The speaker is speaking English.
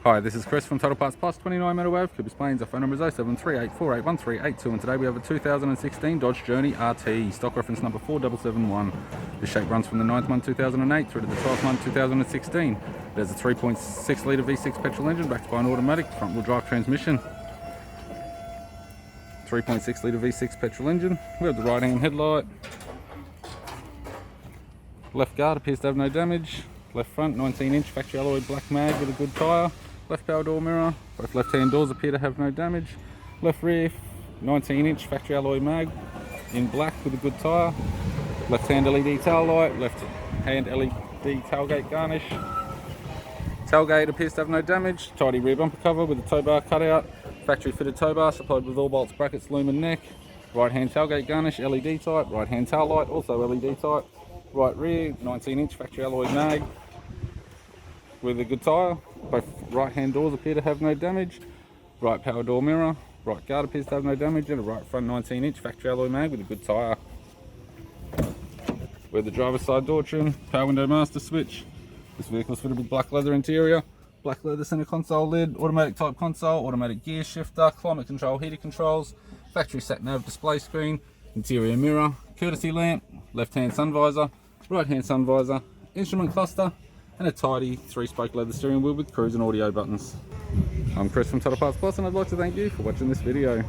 Hi, this is Chris from Total Parts Plus, 29 Meadow Ave, Cooper's Plains. Our phone number is 0738481382, and today we have a 2016 Dodge Journey RT, stock reference number 4771. This shape runs from the 9th month 2008 through to the 12th month 2016. It has a 3.6 litre V6 petrol engine backed by an automatic front wheel drive transmission. 3.6 litre V6 petrol engine. We have the right hand headlight. Left guard appears to have no damage. Left front 19-inch factory alloy black mag with a good tyre. Left power door mirror. Both left hand doors appear to have no damage. Left rear 19-inch factory alloy mag in black with a good tyre. Left hand LED tail light. Left hand LED tailgate garnish. Tailgate appears to have no damage. Tidy rear bumper cover with a tow bar cutout. Factory fitted tow bar supplied with all bolts, brackets, loom and neck. Right hand tailgate garnish LED type. Right hand tail light also LED type. Right rear 19-inch factory alloy mag with a good tyre. Both right hand doors appear to have no damage. Right power door mirror. Right guard appears to have no damage, and a right front 19-inch factory alloy mag with a good tyre. With the driver's side door trim, power window master switch. This vehicle is fitted with black leather interior, black leather center console lid, automatic type console, automatic gear shifter, climate control, heater controls, factory sat nav display screen, interior mirror, courtesy lamp, left hand sun visor, right hand sun visor, instrument cluster, and a tidy 3-spoke leather steering wheel with cruise and audio buttons. I'm Chris from Total Parts Plus, and I'd like to thank you for watching this video.